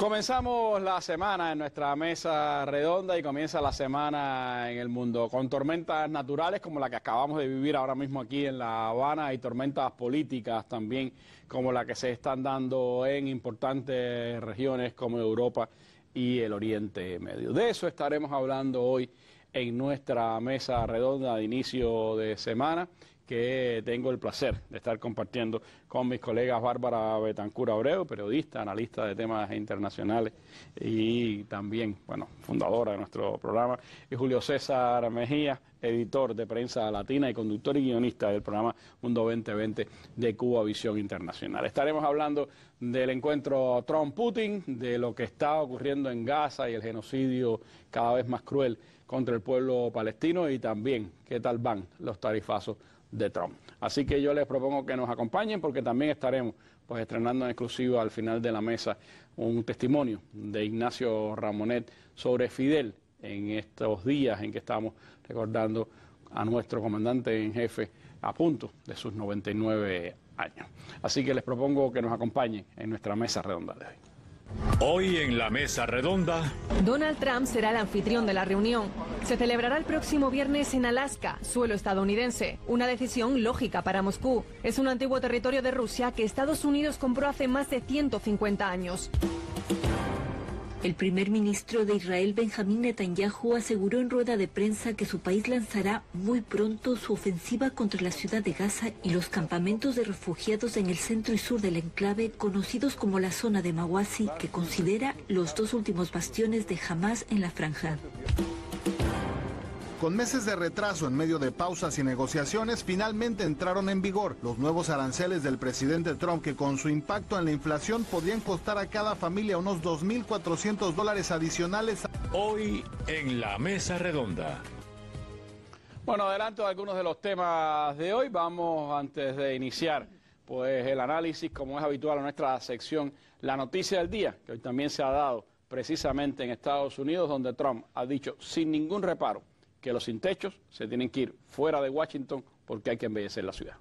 Comenzamos la semana en nuestra mesa redonda y comienza la semana en el mundo con tormentas naturales como la que acabamos de vivir ahora mismo aquí en La Habana y tormentas políticas también como la que se están dando en importantes regiones como Europa y el Oriente Medio. De eso estaremos hablando hoy en nuestra mesa redonda de inicio de semana, que tengo el placer de estar compartiendo con mis colegas Bárbara Betancur Abreu, periodista, analista de temas internacionales y también, fundadora de nuestro programa, y Julio César Mejía, editor de Prensa Latina y conductor y guionista del programa Mundo 2020 de Cuba Visión Internacional. Estaremos hablando del encuentro Trump-Putin, de lo que está ocurriendo en Gaza y el genocidio cada vez más cruel contra el pueblo palestino y también qué tal van los tarifazos de Trump. Así que yo les propongo que nos acompañen porque también estaremos estrenando en exclusiva al final de la mesa un testimonio de Ignacio Ramonet sobre Fidel en estos días en que estamos recordando a nuestro comandante en jefe a punto de sus 99 años. Así que les propongo que nos acompañen en nuestra mesa redonda de hoy. Hoy en la mesa redonda, Donald Trump será el anfitrión de la reunión. Se celebrará el próximo viernes en Alaska, suelo estadounidense. Una decisión lógica para Moscú. Es un antiguo territorio de Rusia que Estados Unidos compró hace más de 150 años. El primer ministro de Israel, Benjamín Netanyahu, aseguró en rueda de prensa que su país lanzará muy pronto su ofensiva contra la ciudad de Gaza y los campamentos de refugiados en el centro y sur del enclave, conocidos como la zona de Mawasi, que considera los dos últimos bastiones de Hamás en la franja. Con meses de retraso en medio de pausas y negociaciones, finalmente entraron en vigor los nuevos aranceles del presidente Trump que con su impacto en la inflación podrían costar a cada familia unos $2.400 adicionales. Hoy en la mesa redonda. Bueno, adelanto algunos de los temas de hoy. Vamos, antes de iniciar el análisis, como es habitual en nuestra sección, la noticia del día, que hoy también se ha dado precisamente en Estados Unidos, donde Trump ha dicho sin ningún reparo que los sin techos se tienen que ir fuera de Washington porque hay que embellecer la ciudad.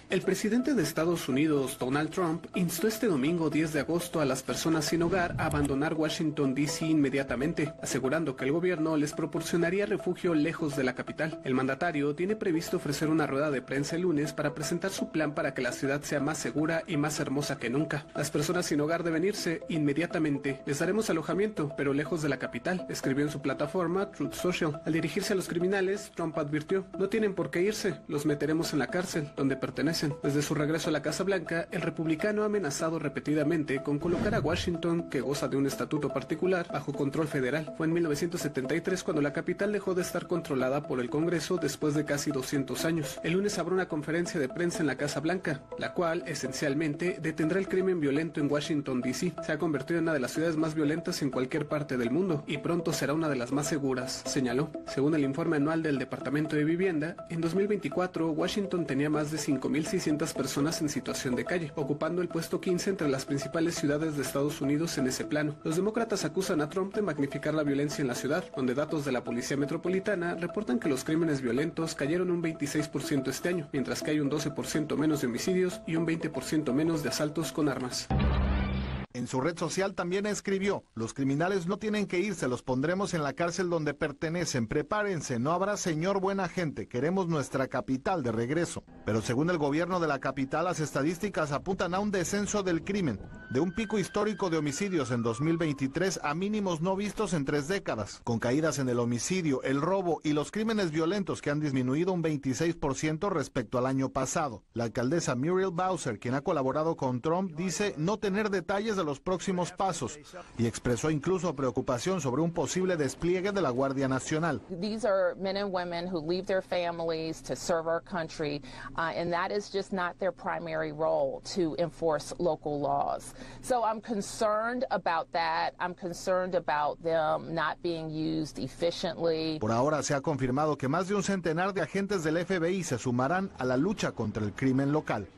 El presidente de Estados Unidos, Donald Trump, instó este domingo 10 de agosto a las personas sin hogar a abandonar Washington, D.C. inmediatamente, asegurando que el gobierno les proporcionaría refugio lejos de la capital. El mandatario tiene previsto ofrecer una rueda de prensa el lunes para presentar su plan para que la ciudad sea más segura y más hermosa que nunca. Las personas sin hogar deben irse inmediatamente. Les daremos alojamiento, pero lejos de la capital, escribió en su plataforma Truth Social. Al dirigirse a los criminales, Trump advirtió: no tienen por qué irse, los meteremos en la cárcel, donde pertenecen. Desde su regreso a la Casa Blanca, el republicano ha amenazado repetidamente con colocar a Washington, que goza de un estatuto particular, bajo control federal. Fue en 1973 cuando la capital dejó de estar controlada por el Congreso después de casi 200 años. El lunes habrá una conferencia de prensa en la Casa Blanca, la cual, esencialmente, detendrá el crimen violento en Washington, D.C. Se ha convertido en una de las ciudades más violentas en cualquier parte del mundo, y pronto será una de las más seguras, señaló. Según el informe anual del Departamento de Vivienda, en 2024, Washington tenía más de 5.600 personas en situación de calle, ocupando el puesto 15 entre las principales ciudades de Estados Unidos en ese plano. Los demócratas acusan a Trump de magnificar la violencia en la ciudad, donde datos de la Policía Metropolitana reportan que los crímenes violentos cayeron un 26% este año, mientras que hay un 12% menos de homicidios y un 20% menos de asaltos con armas. En su red social también escribió: los criminales no tienen que irse, los pondremos en la cárcel donde pertenecen, prepárense, no habrá señor buena gente, queremos nuestra capital de regreso. Pero según el gobierno de la capital, las estadísticas apuntan a un descenso del crimen, de un pico histórico de homicidios en 2023 a mínimos no vistos en 3 décadas, con caídas en el homicidio, el robo y los crímenes violentos que han disminuido un 26% respecto al año pasado. La alcaldesa Muriel Bowser, quien ha colaborado con Trump, dice no tener detalles de los próximos pasos y expresó incluso preocupación sobre un posible despliegue de la Guardia Nacional. These are men and women who leave their families to serve our country, and that is just not their primary role, to enforce local laws. So I'm concerned about that. I'm concerned about them not being used efficiently. Por ahora se ha confirmado que más de un centenar de agentes del FBI se sumarán a la lucha contra el crimen local.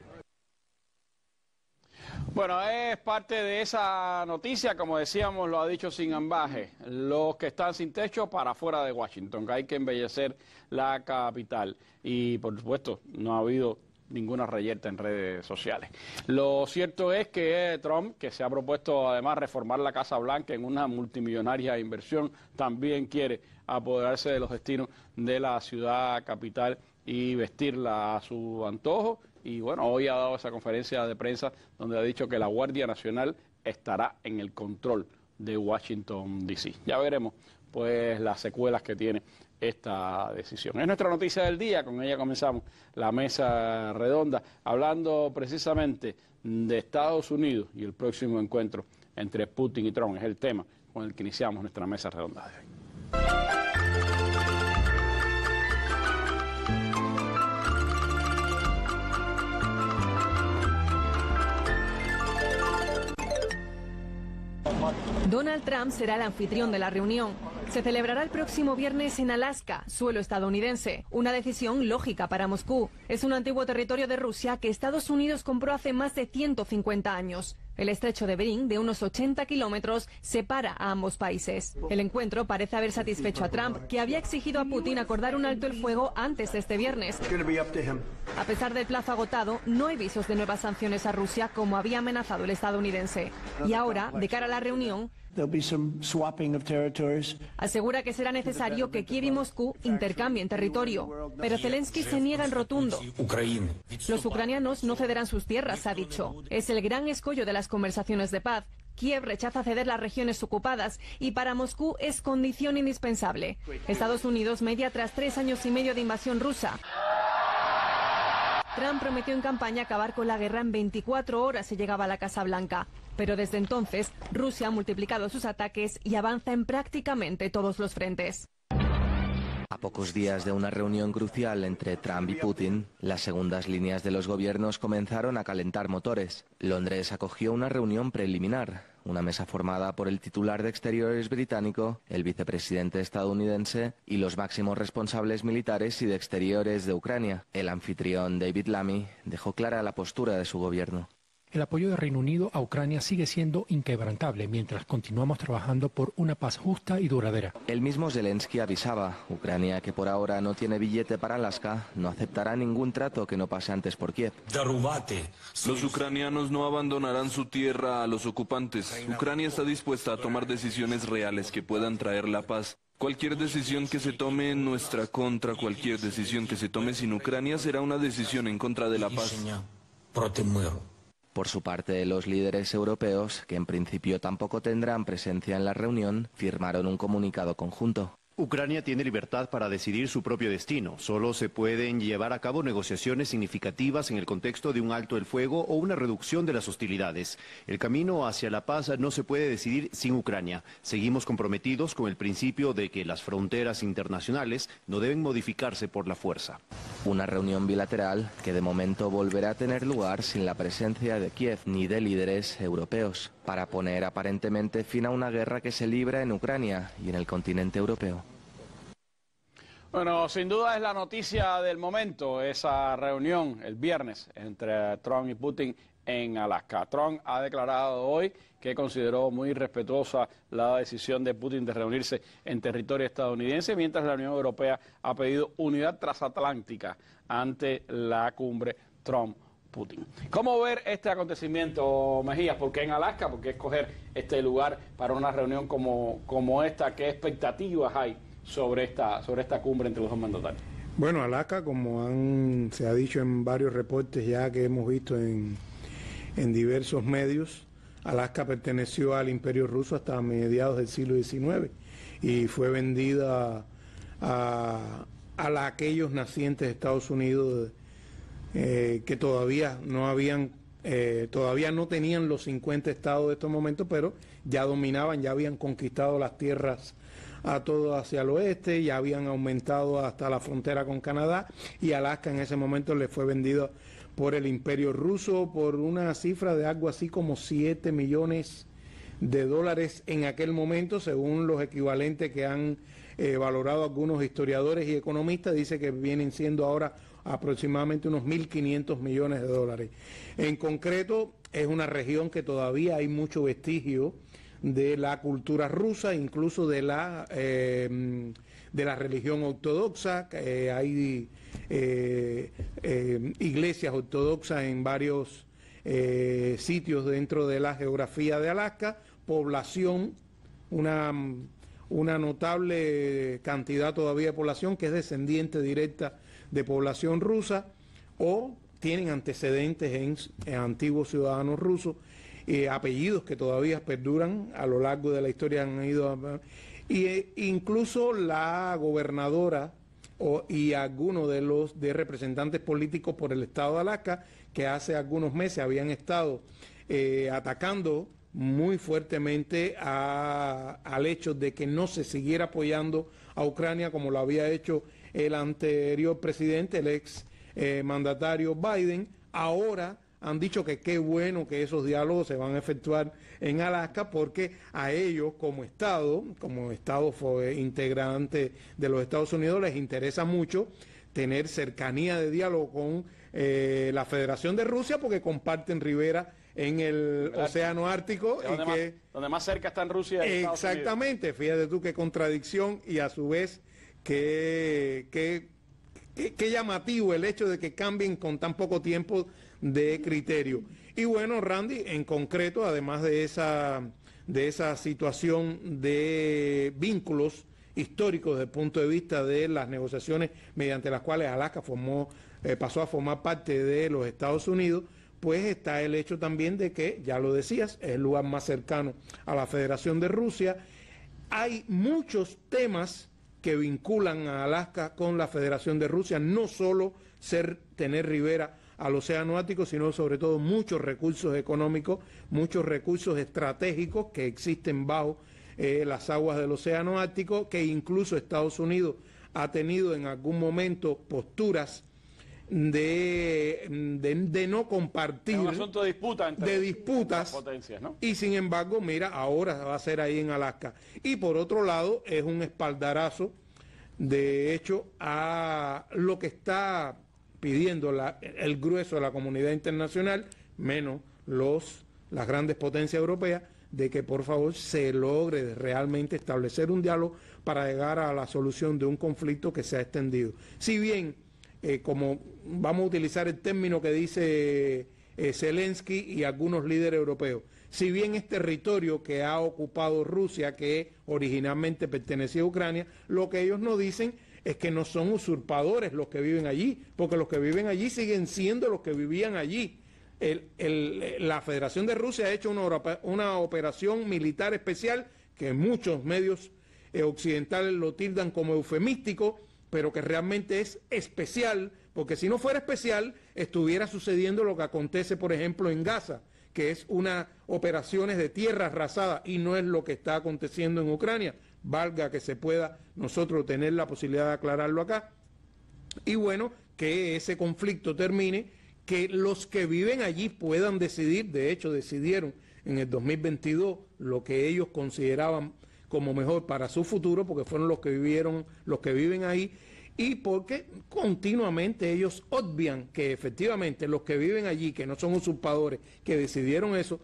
Bueno, es parte de esa noticia, como decíamos, lo ha dicho sin ambaje, los que están sin techo para fuera de Washington, que hay que embellecer la capital. Y por supuesto, no ha habido ninguna reyerta en redes sociales. Lo cierto es que Trump, que se ha propuesto además reformar la Casa Blanca en una multimillonaria inversión, también quiere apoderarse de los destinos de la ciudad capital y vestirla a su antojo. Y bueno, hoy ha dado esa conferencia de prensa donde ha dicho que la Guardia Nacional estará en el control de Washington, D.C. Ya veremos pues las secuelas que tiene esta decisión. Es nuestra noticia del día, con ella comenzamos la mesa redonda, hablando precisamente de Estados Unidos y el próximo encuentro entre Putin y Trump. Es el tema con el que iniciamos nuestra mesa redonda de hoy. Donald Trump será el anfitrión de la reunión. Se celebrará el próximo viernes en Alaska, suelo estadounidense. Una decisión lógica para Moscú. Es un antiguo territorio de Rusia que Estados Unidos compró hace más de 150 años. El estrecho de Bering, de unos 80 kilómetros, separa a ambos países. El encuentro parece haber satisfecho a Trump, que había exigido a Putin acordar un alto el fuego antes de este viernes. A pesar del plazo agotado, no hay visos de nuevas sanciones a Rusia, como había amenazado el estadounidense. Y ahora, de cara a la reunión, asegura que será necesario que Kiev y Moscú intercambien territorio. Pero Zelensky se niega en rotundo. Los ucranianos no cederán sus tierras, ha dicho. Es el gran escollo de las conversaciones de paz. Kiev rechaza ceder las regiones ocupadas y para Moscú es condición indispensable. Estados Unidos media tras 3 años y medio de invasión rusa. Trump prometió en campaña acabar con la guerra en 24 horas si llegaba a la Casa Blanca. Pero desde entonces, Rusia ha multiplicado sus ataques y avanza en prácticamente todos los frentes. A pocos días de una reunión crucial entre Trump y Putin, las segundas líneas de los gobiernos comenzaron a calentar motores. Londres acogió una reunión preliminar, una mesa formada por el titular de Exteriores británico, el vicepresidente estadounidense y los máximos responsables militares y de Exteriores de Ucrania. El anfitrión David Lammy dejó clara la postura de su gobierno. El apoyo del Reino Unido a Ucrania sigue siendo inquebrantable mientras continuamos trabajando por una paz justa y duradera. El mismo Zelensky avisaba, Ucrania, que por ahora no tiene billete para Alaska, no aceptará ningún trato que no pase antes por Kiev. Los ucranianos no abandonarán su tierra a los ocupantes. Ucrania está dispuesta a tomar decisiones reales que puedan traer la paz. Cualquier decisión que se tome en nuestra contra, cualquier decisión que se tome sin Ucrania será una decisión en contra de la paz. Por su parte, los líderes europeos, que en principio tampoco tendrán presencia en la reunión, firmaron un comunicado conjunto. Ucrania tiene libertad para decidir su propio destino. Solo se pueden llevar a cabo negociaciones significativas en el contexto de un alto el fuego o una reducción de las hostilidades. El camino hacia la paz no se puede decidir sin Ucrania. Seguimos comprometidos con el principio de que las fronteras internacionales no deben modificarse por la fuerza. Una reunión bilateral que de momento volverá a tener lugar sin la presencia de Kiev ni de líderes europeos, para poner aparentemente fin a una guerra que se libra en Ucrania y en el continente europeo. Bueno, sin duda es la noticia del momento, esa reunión el viernes entre Trump y Putin en Alaska. Trump ha declarado hoy que consideró muy respetuosa la decisión de Putin de reunirse en territorio estadounidense, mientras la Unión Europea ha pedido unidad transatlántica ante la cumbre Trump-Putin. ¿Cómo ver este acontecimiento, Mejías? ¿Por qué en Alaska? ¿Por qué escoger este lugar para una reunión como esta? ¿Qué expectativas hay sobre esta cumbre entre los dos mandatarios? Bueno, Alaska, como se ha dicho en varios reportes ya que hemos visto en diversos medios, Alaska perteneció al Imperio Ruso hasta mediados del siglo XIX y fue vendida a aquellos nacientes de Estados Unidos que todavía no tenían los 50 estados de estos momentos, pero ya dominaban, ya habían conquistado las tierras a todo hacia el oeste, ya habían aumentado hasta la frontera con Canadá, y Alaska en ese momento le fue vendido por el Imperio Ruso por una cifra de algo así como $7 millones en aquel momento, según los equivalentes que han valorado algunos historiadores y economistas. Dice que vienen siendo ahora aproximadamente unos 1.500 millones de dólares. En concreto, es una región que todavía hay mucho vestigio de la cultura rusa, incluso de la religión ortodoxa. Hay iglesias ortodoxas en varios sitios dentro de la geografía de Alaska, población, una notable cantidad todavía de población que es descendiente directa de población rusa o tienen antecedentes en antiguos ciudadanos rusos, apellidos que todavía perduran a lo largo de la historia, han ido incluso la gobernadora y algunos de los representantes políticos por el estado de Alaska, que hace algunos meses habían estado atacando muy fuertemente al hecho de que no se siguiera apoyando a Ucrania como lo había hecho el anterior presidente, el ex mandatario Biden. Ahora han dicho que qué bueno que esos diálogos se van a efectuar en Alaska, porque a ellos como Estado integrante de los Estados Unidos, les interesa mucho tener cercanía de diálogo con la Federación de Rusia, porque comparten ribera en el Océano Ártico. Donde más cerca está en Rusia y Estados Unidos. Exactamente, fíjate tú qué contradicción, y a su vez qué llamativo el hecho de que cambien con tan poco tiempo de criterio. Y bueno, Randy, en concreto, además de esa situación de vínculos históricos desde el punto de vista de las negociaciones mediante las cuales Alaska pasó a formar parte de los Estados Unidos, pues está el hecho también de que, ya lo decías, es el lugar más cercano a la Federación de Rusia. Hay muchos temas que vinculan a Alaska con la Federación de Rusia, no solo tener ribera al Océano Ártico, sino sobre todo muchos recursos económicos, muchos recursos estratégicos que existen bajo las aguas del Océano Ártico, que incluso Estados Unidos ha tenido en algún momento posturas de no compartir, es un asunto de disputa entre disputas, potencias, ¿no? Y sin embargo, mira, ahora va a ser ahí en Alaska. Y por otro lado, es un espaldarazo, de hecho, a lo que está pidiendo el grueso de la comunidad internacional, menos las grandes potencias europeas, de que por favor se logre realmente establecer un diálogo para llegar a la solución de un conflicto que se ha extendido. Si bien, como vamos a utilizar el término que dice Zelensky y algunos líderes europeos, si bien es territorio que ha ocupado Rusia, que originalmente pertenecía a Ucrania, lo que ellos no dicen es que no son usurpadores los que viven allí, porque los que viven allí siguen siendo los que vivían allí. La Federación de Rusia ha hecho una operación militar especial que muchos medios occidentales lo tildan como eufemístico, pero que realmente es especial, porque si no fuera especial, estuviera sucediendo lo que acontece, por ejemplo, en Gaza, que es operaciones de tierra arrasada, y no es lo que está aconteciendo en Ucrania. Valga que se pueda nosotros tener la posibilidad de aclararlo acá. Y bueno, que ese conflicto termine, que los que viven allí puedan decidir. De hecho, decidieron en el 2022 lo que ellos consideraban como mejor para su futuro, porque fueron los que viven ahí, y porque continuamente ellos obvian que efectivamente los que viven allí, que no son usurpadores, que decidieron eso,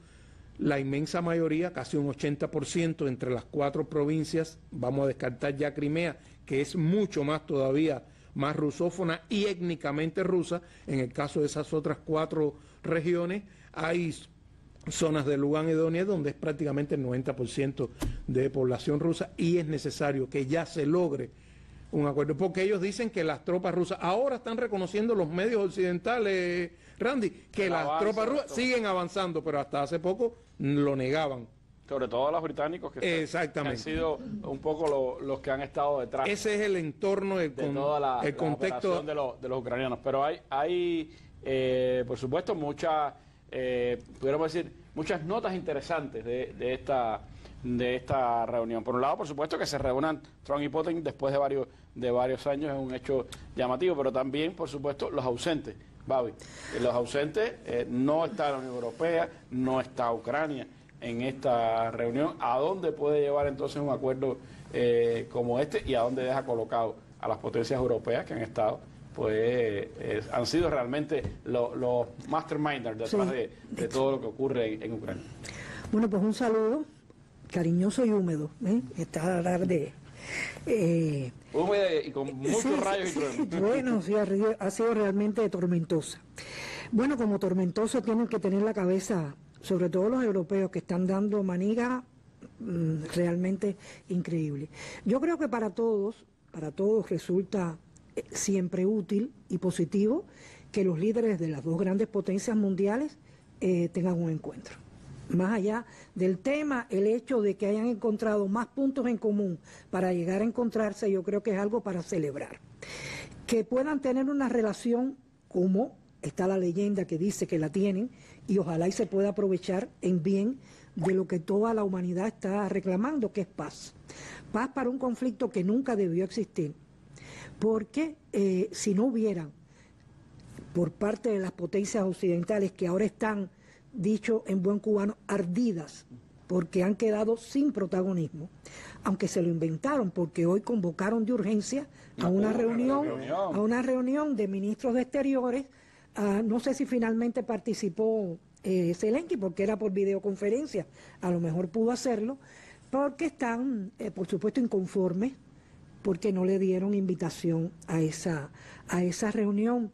la inmensa mayoría, casi un 80% entre las 4 provincias, vamos a descartar ya Crimea, que es mucho más todavía, más rusófona y étnicamente rusa. En el caso de esas otras 4 regiones, hay zonas de Lugansk y Donetsk donde es prácticamente el 90% de población rusa, y es necesario que ya se logre un acuerdo, porque ellos dicen que las tropas rusas, ahora están reconociendo los medios occidentales, Randy, que las tropas rusas siguen avanzando, pero hasta hace poco lo negaban. Sobre todo los británicos, que han sido un poco los que han estado detrás. Ese es el entorno, el contexto de los ucranianos. Pero hay por supuesto, pudiéramos decir, muchas notas interesantes de esta reunión. Por un lado, por supuesto, que se reúnan Trump y Putin después de varios años es un hecho llamativo, pero también, por supuesto, los ausentes, Babi. Los ausentes, no está la Unión Europea, no está Ucrania en esta reunión. ¿A dónde puede llevar entonces un acuerdo como este, y a dónde deja colocado a las potencias europeas que han estado, pues han sido realmente los masterminders detrás de todo lo que ocurre en Ucrania? Bueno, pues un saludo. cariñoso y húmedo, está a hablar de... húmeda y con muchos rayos y truenos. Bueno, sí, ha sido realmente tormentosa. Bueno, como tormentoso tienen que tener la cabeza, sobre todo los europeos, que están dando maniga realmente increíble. Yo creo que para todos resulta siempre útil y positivo que los líderes de las dos grandes potencias mundiales tengan un encuentro. Más allá del tema, el hecho de que hayan encontrado más puntos en común para llegar a encontrarse, yo creo que es algo para celebrar. Que puedan tener una relación como está la leyenda que dice que la tienen, y ojalá y se pueda aprovechar en bien de lo que toda la humanidad está reclamando, que es paz. Paz para un conflicto que nunca debió existir, porque si no hubieran, por parte de las potencias occidentales que ahora están, dicho en buen cubano, ardidas, porque han quedado sin protagonismo, aunque se lo inventaron, porque hoy convocaron de urgencia a una reunión de ministros de Exteriores. No sé si finalmente participó Zelensky, porque era por videoconferencia, a lo mejor pudo hacerlo, porque están, por supuesto, inconformes, porque no le dieron invitación a esa reunión.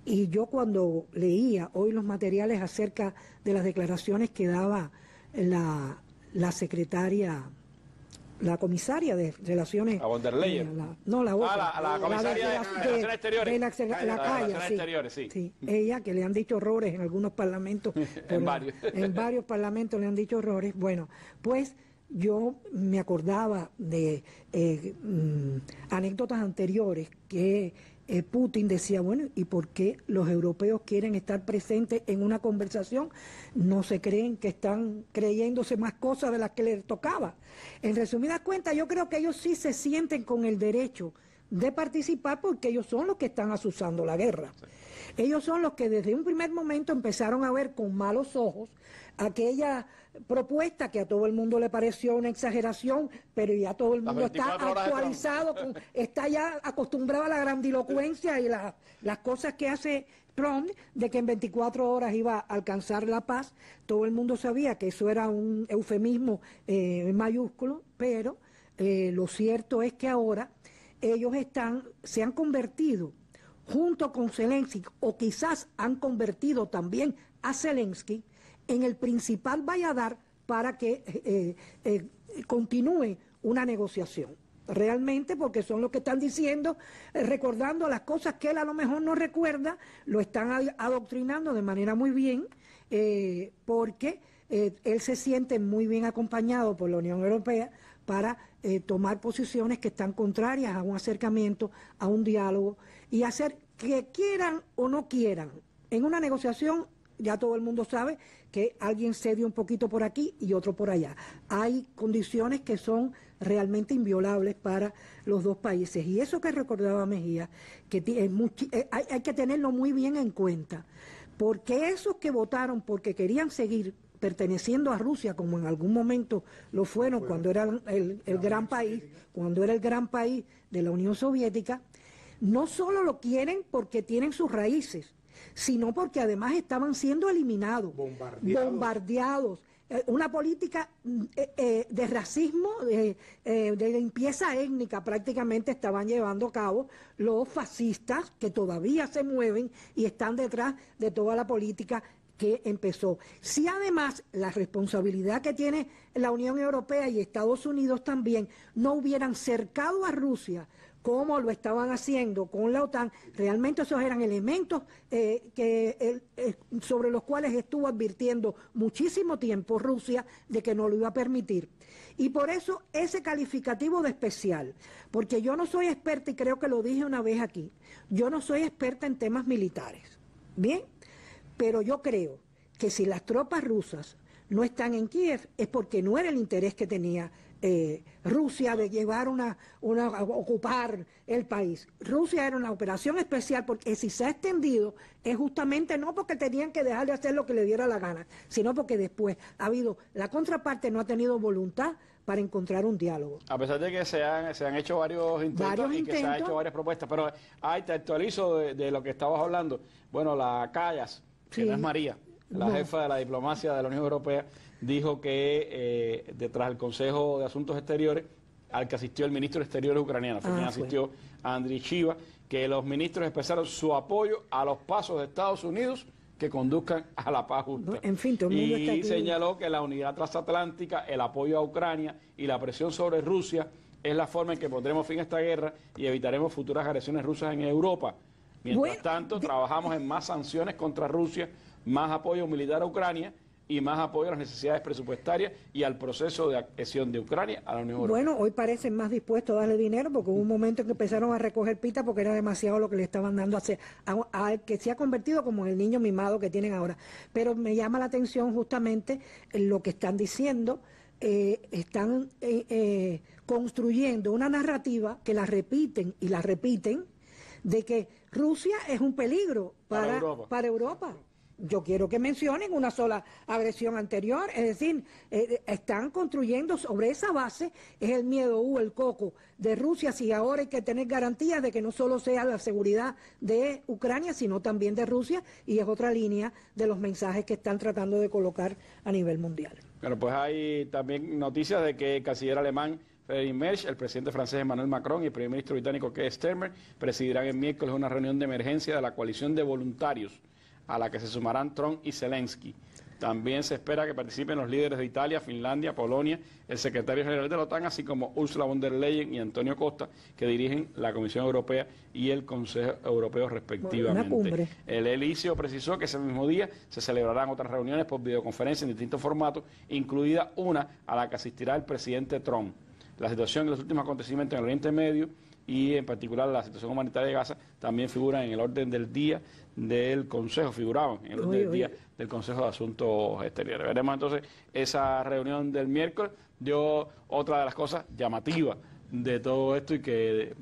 Y yo cuando leía hoy los materiales acerca de las declaraciones que daba la secretaria, la comisaria de Relaciones... A von der Leyen. La comisaria de Relaciones Exteriores. La Calla, sí. Ella, que le han dicho horrores en algunos parlamentos. En varios parlamentos le han dicho horrores. Bueno, pues yo me acordaba de anécdotas anteriores que Putin decía, bueno, ¿y por qué los europeos quieren estar presentes en una conversación? No se creen que están creyéndose más cosas de las que les tocaba. En resumidas cuentas, yo creo que ellos sí se sienten con el derecho de participar, porque ellos son los que están azuzando la guerra. Ellos son los que desde un primer momento empezaron a ver con malos ojos aquella propuesta que a todo el mundo le pareció una exageración, pero ya todo el mundo está actualizado, está ya acostumbrado a la grandilocuencia y las cosas que hace Trump, de que en 24 horas iba a alcanzar la paz. Todo el mundo sabía que eso era un eufemismo mayúsculo, pero lo cierto es que ahora ellos se han convertido, junto con Zelensky, o quizás han convertido también a Zelensky en el principal valladar para que continúe una negociación. Realmente, porque son los que están diciendo, recordando las cosas que él a lo mejor no recuerda, lo están adoctrinando de manera muy bien, porque él se siente muy bien acompañado por la Unión Europea para tomar posiciones que están contrarias a un acercamiento, a un diálogo, y hacer que quieran o no quieran. En una negociación ya todo el mundo sabe que alguien cede un poquito por aquí y otro por allá. Hay condiciones que son realmente inviolables para los dos países. Y eso que recordaba Mejía, que hay que tenerlo muy bien en cuenta, porque esos que votaron porque querían seguir perteneciendo a Rusia, como en algún momento lo fueron cuando era el gran país, cuando era el gran país de la Unión Soviética, no solo lo quieren porque tienen sus raíces, sino porque además estaban siendo eliminados, bombardeados. Una política de racismo, de limpieza étnica prácticamente estaban llevando a cabo los fascistas, que todavía se mueven y están detrás de toda la política que empezó. Si además la responsabilidad que tiene la Unión Europea y Estados Unidos también no hubieran cercado a Rusia como lo estaban haciendo con la OTAN, realmente esos eran elementos sobre los cuales estuvo advirtiendo muchísimo tiempo Rusia de que no lo iba a permitir. Y por eso ese calificativo de especial, porque yo no soy experta, y creo que lo dije una vez aquí, yo no soy experta en temas militares, ¿bien? Pero yo creo que si las tropas rusas no están en Kiev es porque no era el interés que tenía Rusia de llevar a ocupar el país. Rusia era una operación especial, porque si se ha extendido es justamente no porque tenían que dejar de hacer lo que le diera la gana, sino porque después la contraparte no ha tenido voluntad para encontrar un diálogo. A pesar de que se han hecho varios intentos y que se han hecho varias propuestas, pero te actualizo de lo que estabas hablando. Bueno, la Callas, que no es María, la jefa de la diplomacia de la Unión Europea, dijo que detrás del Consejo de Asuntos Exteriores, al que asistió el ministro de Exteriores ucraniano, quien asistió Andriy Shiva, que los ministros expresaron su apoyo a los pasos de Estados Unidos que conduzcan a la paz justa. En fin, todo el mundo está aquí. Señaló que la unidad transatlántica, el apoyo a Ucrania y la presión sobre Rusia es la forma en que pondremos fin a esta guerra y evitaremos futuras agresiones rusas en Europa. Mientras tanto, trabajamos en más sanciones contra Rusia, más apoyo militar a Ucrania y más apoyo a las necesidades presupuestarias y al proceso de adhesión de Ucrania a la Unión Europea. Bueno, hoy parecen más dispuestos a darle dinero porque hubo un momento en que empezaron a recoger pita porque era demasiado lo que le estaban dando a que se ha convertido como en el niño mimado que tienen ahora. Pero me llama la atención justamente lo que están diciendo. Están construyendo una narrativa que la repiten y la repiten de que Rusia es un peligro para Europa. Yo quiero que mencionen una sola agresión anterior, es decir, están construyendo sobre esa base, es el miedo el coco de Rusia, si ahora hay que tener garantías de que no solo sea la seguridad de Ucrania, sino también de Rusia, y es otra línea de los mensajes que están tratando de colocar a nivel mundial. Bueno, pues hay también noticias de que el canciller alemán Friedrich Merz, el presidente francés Emmanuel Macron y el primer ministro británico Keir Starmer presidirán el miércoles una reunión de emergencia de la coalición de voluntarios a la que se sumarán Trump y Zelensky. También se espera que participen los líderes de Italia, Finlandia, Polonia, el secretario general de la OTAN, así como Ursula von der Leyen y Antonio Costa, que dirigen la Comisión Europea y el Consejo Europeo respectivamente. El Elíseo precisó que ese mismo día se celebrarán otras reuniones por videoconferencia en distintos formatos, incluida una a la que asistirá el presidente Trump. La situación y los últimos acontecimientos en el Oriente Medio y en particular la situación humanitaria de Gaza también figuran en el orden del día del Consejo, figuraban en el orden del día del Consejo de Asuntos Exteriores. Veremos entonces esa reunión del miércoles. Otra de las cosas llamativas de todo esto y que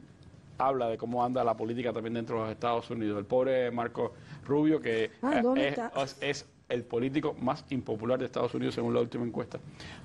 habla de cómo anda la política también dentro de los Estados Unidos. El pobre Marco Rubio, que es el político más impopular de Estados Unidos según la última encuesta,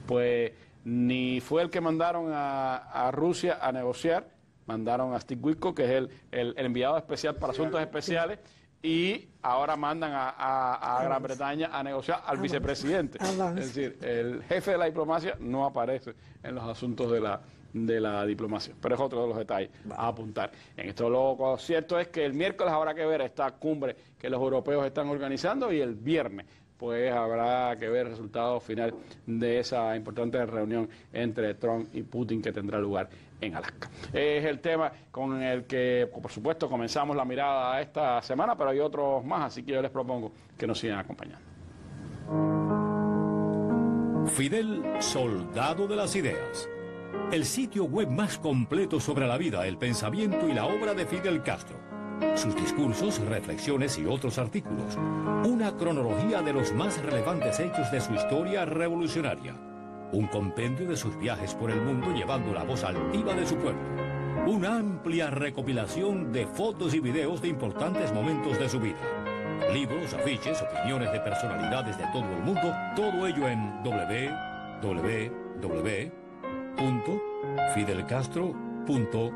pues ni fue el que mandaron a Rusia a negociar, mandaron a Steve Witkoff, que es el enviado especial para asuntos especiales, y ahora mandan a Gran Bretaña a negociar al vicepresidente. Es decir, el jefe de la diplomacia no aparece en los asuntos de la diplomacia, pero es otro de los detalles a apuntar. En esto lo cierto es que el miércoles habrá que ver esta cumbre que los europeos están organizando y el viernes pues habrá que ver el resultado final de esa importante reunión entre Trump y Putin que tendrá lugar en Alaska. Es el tema con el que, por supuesto, comenzamos la mirada esta semana, pero hay otros más, así que yo les propongo que nos sigan acompañando. Fidel, soldado de las ideas. El sitio web más completo sobre la vida, el pensamiento y la obra de Fidel Castro. Sus discursos, reflexiones y otros artículos. Una cronología de los más relevantes hechos de su historia revolucionaria. Un compendio de sus viajes por el mundo llevando la voz altiva de su pueblo. Una amplia recopilación de fotos y videos de importantes momentos de su vida. Libros, afiches, opiniones de personalidades de todo el mundo. Todo ello en www.fidelcastro.cu.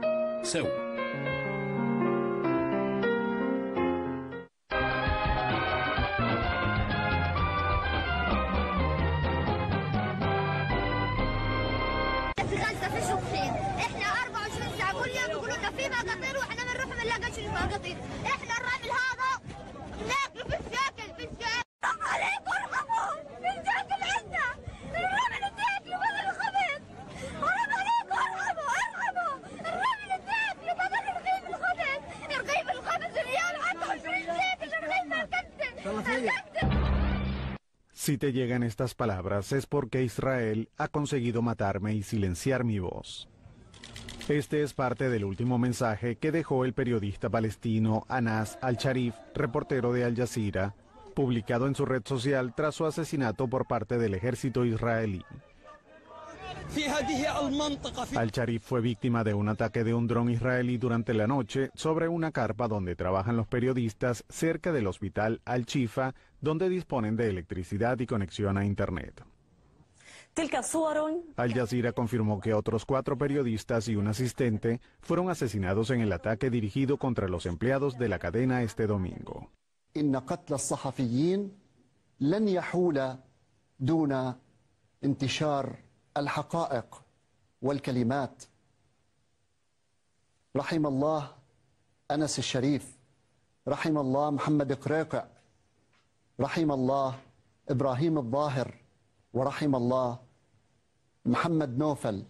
Si te llegan estas palabras es porque Israel ha conseguido matarme y silenciar mi voz. Este es parte del último mensaje que dejó el periodista palestino Anas Al-Sharif, reportero de Al Jazeera, publicado en su red social tras su asesinato por parte del ejército israelí. Al-Sharif fue víctima de un ataque de un dron israelí durante la noche sobre una carpa donde trabajan los periodistas cerca del hospital Al-Shifa, donde disponen de electricidad y conexión a Internet. Al Jazeera confirmó que otros 4 periodistas y un asistente fueron asesinados en el ataque dirigido contra los empleados de la cadena este domingo. انتشار الحقائق والكلمات. رحم الله أنس الشريف، رحم الله محمد قريقع، رحم الله إبراهيم الظاهر، ورحم الله محمد نوفل.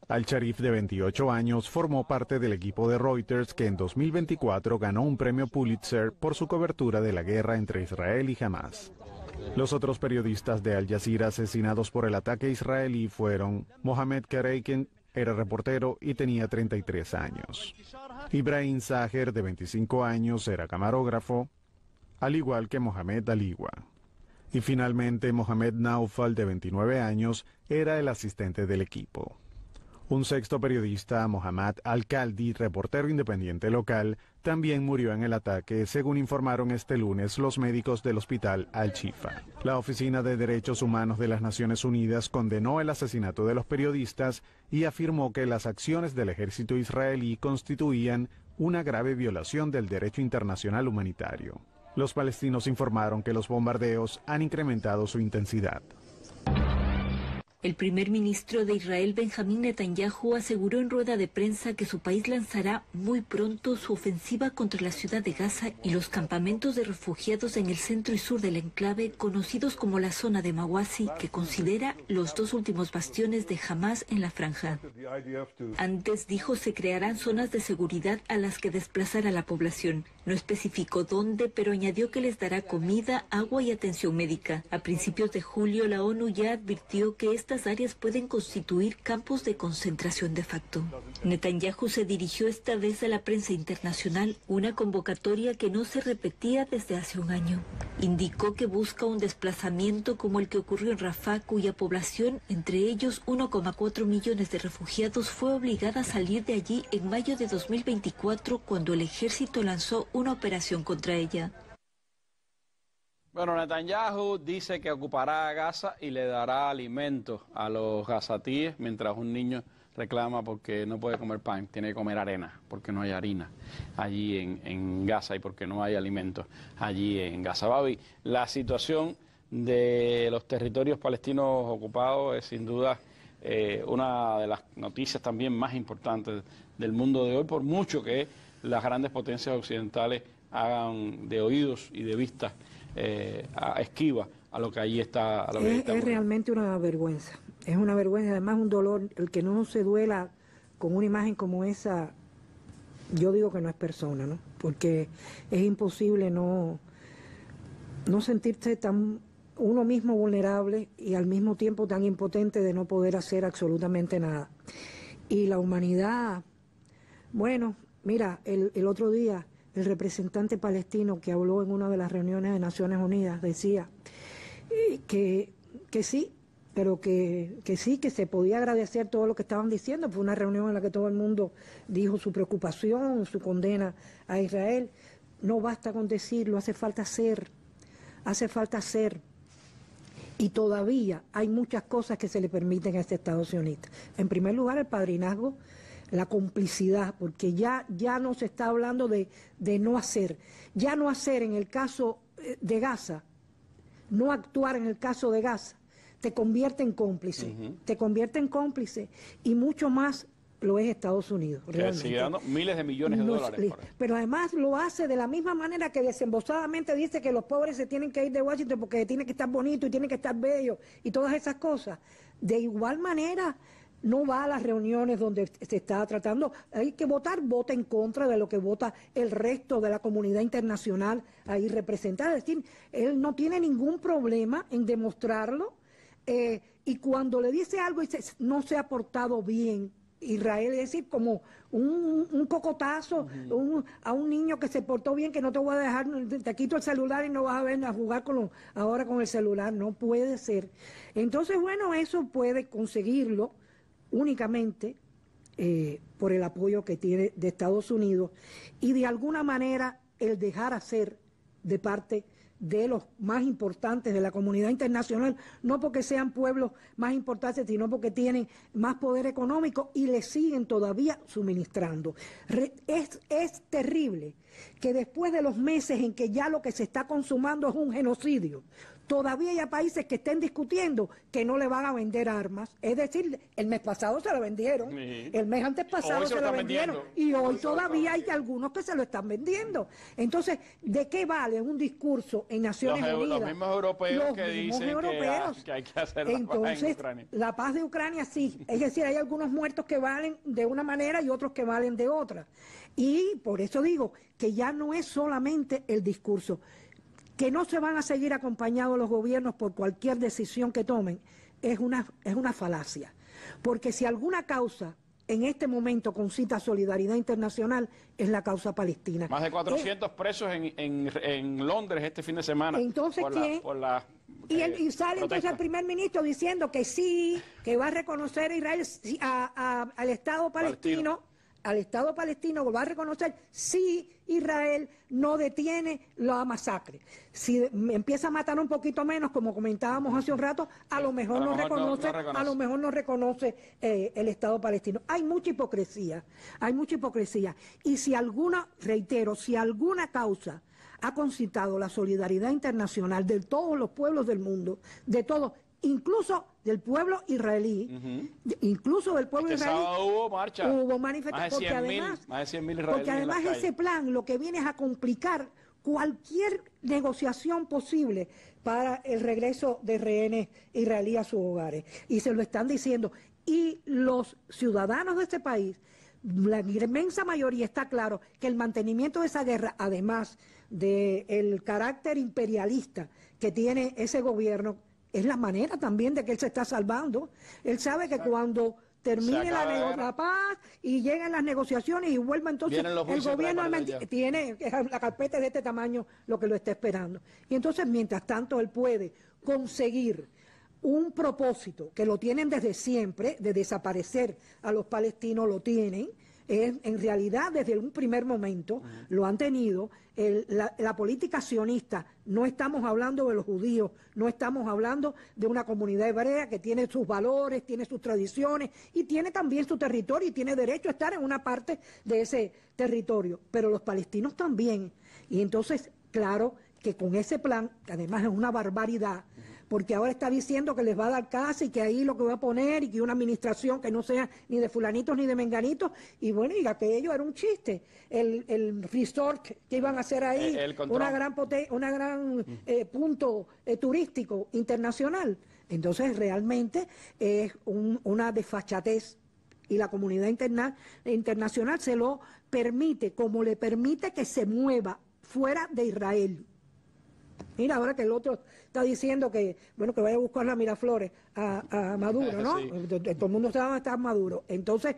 Al-Sharif, de 28 años, formó parte del equipo de Reuters que en 2024 ganó un premio Pulitzer por su cobertura de la guerra entre Israel y Hamas. Los otros periodistas de Al Jazeera asesinados por el ataque israelí fueron Mohamed Kareiken, era reportero y tenía 33 años. Ibrahim Saher, de 25 años, era camarógrafo, al igual que Mohamed Aliwa. Y finalmente Mohamed Naufal, de 29 años, era el asistente del equipo. Un sexto periodista, Mohammad Al-Kaldi, reportero independiente local, también murió en el ataque, según informaron este lunes los médicos del hospital Al-Shifa. La Oficina de Derechos Humanos de las Naciones Unidas condenó el asesinato de los periodistas y afirmó que las acciones del ejército israelí constituían una grave violación del derecho internacional humanitario. Los palestinos informaron que los bombardeos han incrementado su intensidad. El primer ministro de Israel, Benjamín Netanyahu, aseguró en rueda de prensa que su país lanzará muy pronto su ofensiva contra la ciudad de Gaza y los campamentos de refugiados en el centro y sur del enclave, conocidos como la zona de Mawasi, que considera los dos últimos bastiones de Hamas en la franja. Antes dijo se crearán zonas de seguridad a las que desplazar a la población. No especificó dónde, pero añadió que les dará comida, agua y atención médica. A principios de julio, la ONU ya advirtió que estas áreas pueden constituir campos de concentración de facto. Netanyahu se dirigió esta vez a la prensa internacional, una convocatoria que no se repetía desde hace un año. Indicó que busca un desplazamiento como el que ocurrió en Rafah, cuya población, entre ellos 1,4 millones de refugiados, fue obligada a salir de allí en mayo de 2024, cuando el ejército lanzó una operación contra ella. Bueno, Netanyahu dice que ocupará Gaza y le dará alimentos a los gazatíes, mientras un niño reclama porque no puede comer pan, tiene que comer arena, porque no hay harina allí en Gaza y porque no hay alimentos allí en Gaza. Babi, la situación de los territorios palestinos ocupados es sin duda una de las noticias también más importantes del mundo de hoy, por mucho que las grandes potencias occidentales hagan de oídos y de vistas esquiva a lo que allí está. Es realmente una vergüenza, es una vergüenza, además un dolor. El que no se duela con una imagen como esa, yo digo que no es persona, ¿no? Porque es imposible no sentirse tan uno mismo vulnerable y al mismo tiempo tan impotente de no poder hacer absolutamente nada. Y la humanidad, bueno, mira, el otro día el representante palestino que habló en una de las reuniones de Naciones Unidas decía que sí, pero que sí, que se podía agradecer todo lo que estaban diciendo. Fue una reunión en la que todo el mundo dijo su preocupación, su condena a Israel. No basta con decirlo, hace falta hacer, y todavía hay muchas cosas que se le permiten a este Estado sionista. En primer lugar, el padrinazgo, la complicidad, porque ya no se está hablando de no hacer. Ya no hacer en el caso de Gaza, no actuar en el caso de Gaza, te convierte en cómplice, y mucho más lo es Estados Unidos. Que sigue dando miles de millones de dólares. Pero además lo hace de la misma manera que desembosadamente dice que los pobres se tienen que ir de Washington porque tiene que estar bonito y tiene que estar bello y todas esas cosas. De igual manera no va a las reuniones donde se está tratando, hay que votar, vota en contra de lo que vota el resto de la comunidad internacional ahí representada. Es decir, él no tiene ningún problema en demostrarlo, y cuando le dice algo y dice no se ha portado bien Israel, es decir, como un cocotazo a un niño que se portó bien, que no te voy a dejar, te quito el celular y no vas a ver a jugar ahora con el celular, no puede ser. Entonces, bueno, eso puede conseguirlo únicamente por el apoyo que tiene de Estados Unidos y de alguna manera el dejar hacer de parte de los más importantes de la comunidad internacional, no porque sean pueblos más importantes, sino porque tienen más poder económico y le siguen todavía suministrando. Es terrible que después de los meses en que ya lo que se está consumando es un genocidio, Todavía hay países que estén discutiendo que no le van a vender armas. Es decir, el mes pasado se lo vendieron, el mes antes pasado se lo vendieron, y hoy todavía hay algunos que se lo están vendiendo. Entonces, ¿de qué vale un discurso en Naciones Unidas? Los mismos europeos que dicen que hay que hacer la paz en Ucrania. La paz de Ucrania sí, es decir, hay algunos muertos que valen de una manera y otros que valen de otra. Y por eso digo que ya no es solamente el discurso. Que no se van a seguir acompañados los gobiernos por cualquier decisión que tomen, es una falacia. Porque si alguna causa en este momento concita solidaridad internacional, es la causa palestina. Más de 400 presos en Londres este fin de semana. Entonces, y sale entonces el primer ministro diciendo que sí, que va a reconocer a Israel, al Estado palestino. Al Estado palestino lo va a reconocer si Israel no detiene la masacre. Si empieza a matar un poquito menos, como comentábamos hace un rato, a lo mejor no reconoce el Estado palestino. Hay mucha hipocresía. Y si alguna causa ha concitado la solidaridad internacional de todos los pueblos del mundo, de todos, incluso del pueblo israelí, hubo marcha, hubo manifestaciones, más de 100.000 israelíes. Porque además ese plan lo que viene es a complicar cualquier negociación posible para el regreso de rehenes israelíes a sus hogares. Y se lo están diciendo. Y los ciudadanos de este país, la inmensa mayoría, está claro que el mantenimiento de esa guerra, además del carácter imperialista que tiene ese gobierno, es la manera también de que él se está salvando. Él sabe que cuando termine la paz y lleguen las negociaciones y vuelva entonces el gobierno tiene la carpeta de este tamaño lo que lo está esperando. Y entonces, mientras tanto, él puede conseguir un propósito que lo tienen desde siempre, de desaparecer a los palestinos, lo tienen. En realidad, desde un primer momento, lo han tenido. La política sionista, no estamos hablando de los judíos, no estamos hablando de una comunidad hebrea que tiene sus valores, tiene sus tradiciones y tiene también su territorio y tiene derecho a estar en una parte de ese territorio, pero los palestinos también. Y entonces, claro que con ese plan, que además es una barbaridad, porque ahora está diciendo que les va a dar casa y que ahí lo que va a poner y que una administración que no sea ni de fulanitos ni de menganitos, y bueno, y aquello era un chiste, el resort que iban a hacer ahí, una gran punto turístico internacional. Entonces realmente es una desfachatez, y la comunidad internacional se lo permite, como le permite que se mueva fuera de Israel. Mira, ahora que el otro está diciendo que, bueno, que vaya a buscar la Miraflores a Maduro, ¿no? Sí. Todo el mundo sabe dónde está Maduro. Entonces,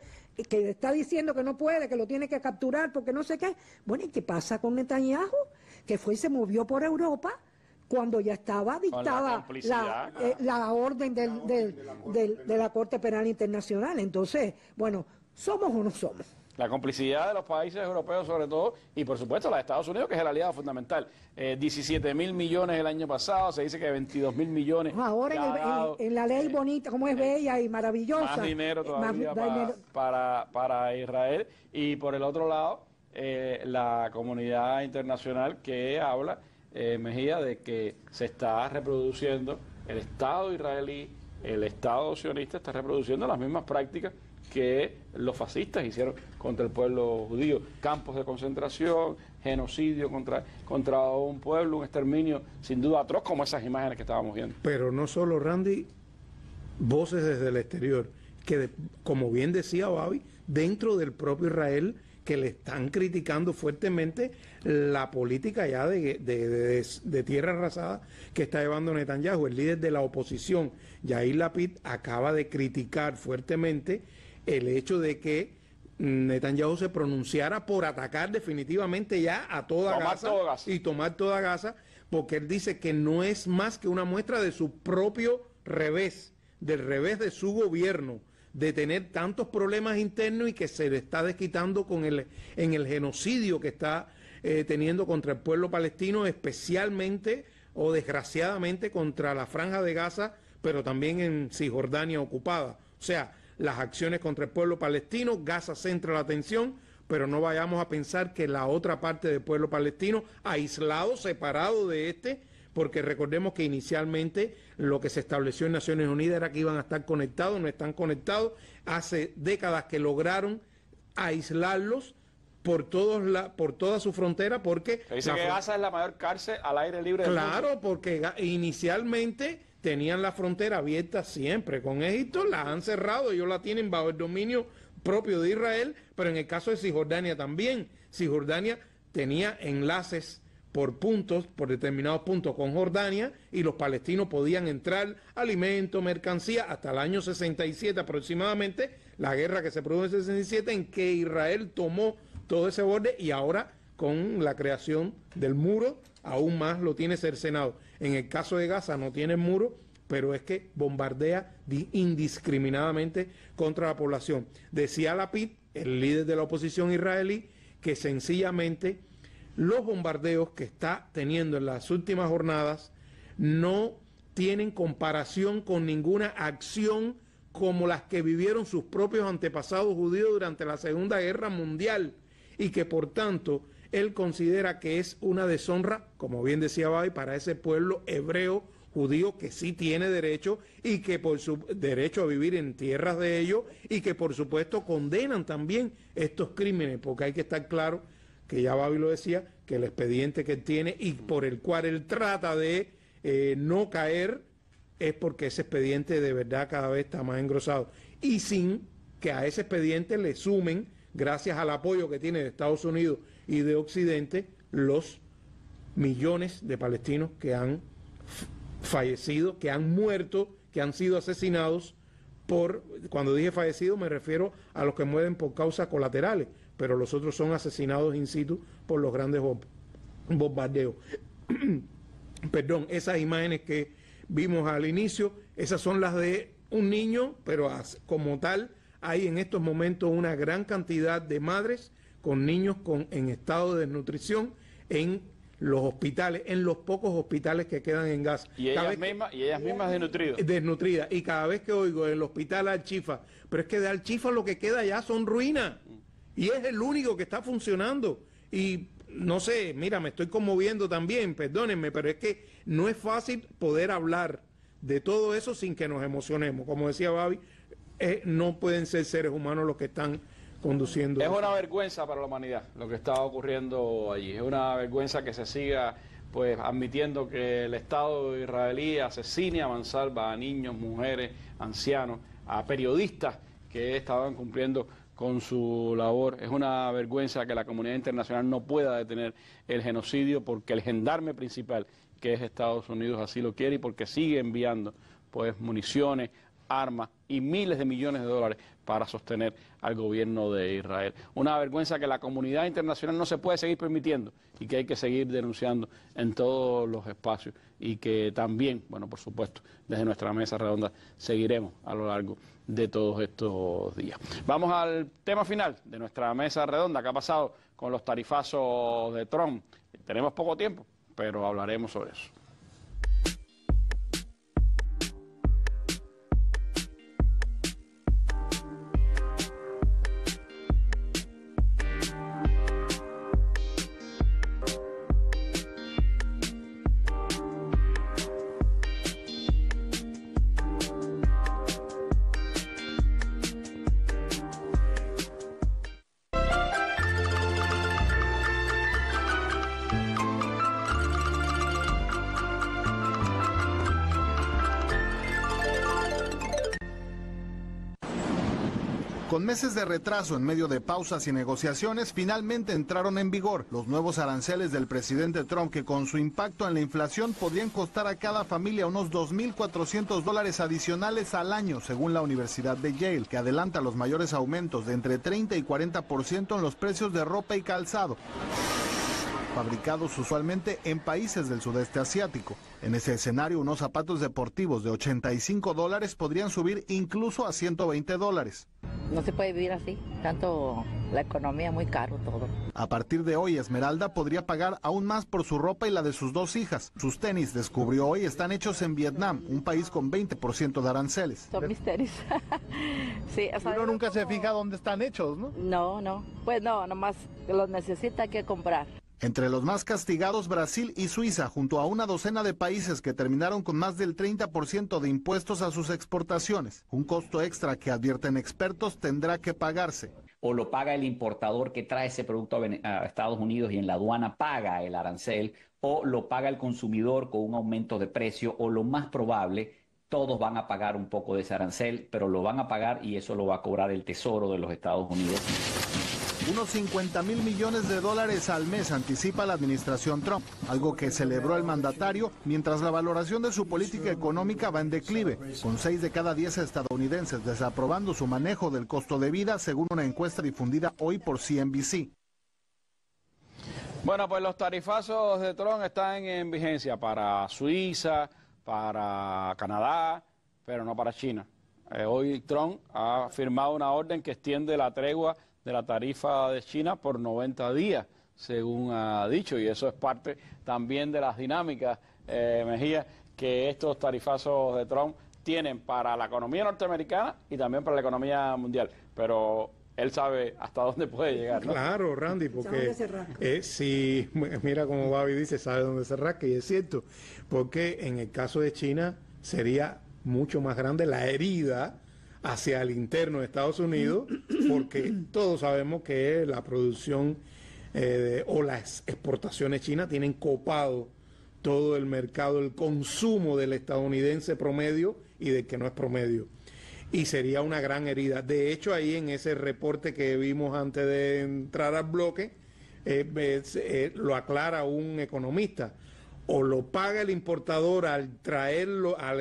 que está diciendo que no puede, que lo tiene que capturar porque no sé qué. Bueno, ¿y qué pasa con Netanyahu? Que fue y se movió por Europa cuando ya estaba dictada la orden de la Corte Penal Internacional. Entonces, bueno, ¿somos o no somos? La complicidad de los países europeos sobre todo, y por supuesto la de Estados Unidos, que es el aliado fundamental. 17.000 millones el año pasado, se dice que 22.000 millones. Ahora en la ley bonita, como es bella y maravillosa. Más dinero todavía para Israel. Y por el otro lado, la comunidad internacional que habla, Mejía, de que se está reproduciendo el Estado israelí, el Estado sionista está reproduciendo las mismas prácticas que los fascistas hicieron contra el pueblo judío, campos de concentración, genocidio contra un pueblo, un exterminio sin duda atroz como esas imágenes que estábamos viendo. Pero no solo, Randy, voces desde el exterior, que como bien decía Babi, dentro del propio Israel, que le están criticando fuertemente la política ya de tierra arrasada que está llevando Netanyahu. El líder de la oposición, Yair Lapid, acaba de criticar fuertemente el hecho de que Netanyahu se pronunciara por atacar definitivamente ya a toda Gaza y tomar toda Gaza, porque él dice que no es más que una muestra de su propio revés, del revés de su gobierno, de tener tantos problemas internos y que se le está desquitando en el genocidio que está teniendo contra el pueblo palestino, especialmente o desgraciadamente contra la Franja de Gaza, pero también en Cisjordania ocupada. O sea, las acciones contra el pueblo palestino, Gaza centra la atención, pero no vayamos a pensar que la otra parte del pueblo palestino, aislado, separado de este, porque recordemos que inicialmente lo que se estableció en Naciones Unidas era que iban a estar conectados, no están conectados. Hace décadas que lograron aislarlos por toda su frontera, porque... Se dice que Gaza es la mayor cárcel al aire libre del mundo. Claro, porque inicialmente tenían la frontera abierta siempre con Egipto, la han cerrado, ellos la tienen bajo el dominio propio de Israel, pero en el caso de Cisjordania también. Cisjordania tenía enlaces por puntos, por determinados puntos con Jordania, y los palestinos podían entrar alimentos, mercancía, hasta el año 67 aproximadamente, la guerra que se produjo en el 67, en que Israel tomó todo ese borde, y ahora con la creación del muro aún más lo tiene cercenado. En el caso de Gaza no tiene muro, pero es que bombardea indiscriminadamente contra la población. Decía Lapid, el líder de la oposición israelí, que sencillamente los bombardeos que está teniendo en las últimas jornadas no tienen comparación con ninguna acción como las que vivieron sus propios antepasados judíos durante la Segunda Guerra Mundial, y que por tanto él considera que es una deshonra, como bien decía Babi, para ese pueblo hebreo judío que sí tiene derecho, y que por su derecho a vivir en tierras de ellos, y que por supuesto condenan también estos crímenes, porque hay que estar claro que ya Babi lo decía, que el expediente que él tiene y por el cual él trata de no caer es porque ese expediente de verdad cada vez está más engrosado, y sin que a ese expediente le sumen, gracias al apoyo que tiene de Estados Unidos y de Occidente, los millones de palestinos que han fallecido, que han muerto, que han sido asesinados por, cuando dije fallecido me refiero a los que mueren por causas colaterales, pero los otros son asesinados in situ por los grandes bombardeos. Perdón, esas imágenes que vimos al inicio, esas son las de un niño, pero como tal hay en estos momentos una gran cantidad de madres con niños en estado de desnutrición en los hospitales, en los pocos hospitales que quedan en Gaza. Y ellas mismas desnutridas. Desnutridas. Y cada vez que oigo el hospital Al-Shifa, pero es que de Al-Shifa lo que queda ya son ruinas. Y es el único que está funcionando. Y no sé, mira, me estoy conmoviendo también, perdónenme, pero es que no es fácil poder hablar de todo eso sin que nos emocionemos. Como decía Babi, no pueden ser seres humanos los que están conduciendo. Es una vergüenza para la humanidad lo que está ocurriendo allí. Es una vergüenza que se siga pues admitiendo que el Estado israelí asesine a mansalva a niños, mujeres, ancianos, a periodistas que estaban cumpliendo con su labor. Es una vergüenza que la comunidad internacional no pueda detener el genocidio, porque el gendarme principal, que es Estados Unidos, así lo quiere, y porque sigue enviando pues municiones, armas y miles de millones de dólares para sostener al gobierno de Israel. Una vergüenza que la comunidad internacional no se puede seguir permitiendo y que hay que seguir denunciando en todos los espacios, y que también, bueno, por supuesto, desde nuestra mesa redonda seguiremos a lo largo de todos estos días. Vamos al tema final de nuestra mesa redonda. ¿Qué ha pasado con los tarifazos de Trump? Tenemos poco tiempo, pero hablaremos sobre eso. Con meses de retraso en medio de pausas y negociaciones, finalmente entraron en vigor los nuevos aranceles del presidente Trump, que con su impacto en la inflación podrían costar a cada familia unos $2.400 adicionales al año, según la Universidad de Yale, que adelanta los mayores aumentos de entre 30 y 40% en los precios de ropa y calzado, fabricados usualmente en países del sudeste asiático. En ese escenario, unos zapatos deportivos de $85 podrían subir incluso a $120. No se puede vivir así, tanto la economía, muy caro todo. A partir de hoy, Esmeralda podría pagar aún más por su ropa y la de sus dos hijas. Sus tenis, descubrió hoy, están hechos en Vietnam, un país con 20% de aranceles. Son mis tenis. Sí, o sea, uno nunca se fija dónde están hechos, ¿no? No, pues no, nomás los necesita que comprar. Entre los más castigados, Brasil y Suiza, junto a una docena de países que terminaron con más del 30% de impuestos a sus exportaciones. Un costo extra que, advierten expertos, tendrá que pagarse. O lo paga el importador que trae ese producto a Estados Unidos y en la aduana paga el arancel, o lo paga el consumidor con un aumento de precio, o lo más probable, todos van a pagar un poco de ese arancel, pero lo van a pagar y eso lo va a cobrar el Tesoro de los Estados Unidos. Unos 50.000 millones de dólares al mes anticipa la administración Trump, algo que celebró el mandatario mientras la valoración de su política económica va en declive, con 6 de cada 10 estadounidenses desaprobando su manejo del costo de vida, según una encuesta difundida hoy por CNBC. Bueno, pues los tarifazos de Trump están en vigencia para Suiza, para Canadá, pero no para China. Hoy Trump ha firmado una orden que extiende la tregua de la tarifa de China por 90 días, según ha dicho, y eso es parte también de las dinámicas, Mejía, que estos tarifazos de Trump tienen para la economía norteamericana y también para la economía mundial, pero él sabe hasta dónde puede llegar, ¿no? Claro, Randy, porque si mira como Babi dice, sabe dónde se rasca, y es cierto, porque en el caso de China sería mucho más grande la herida hacia el interno de Estados Unidos, porque todos sabemos que la producción o las exportaciones chinas tienen copado todo el mercado, el consumo del estadounidense promedio y del que no es promedio. Y sería una gran herida. De hecho, ahí en ese reporte que vimos antes de entrar al bloque, lo aclara un economista. O lo paga el importador al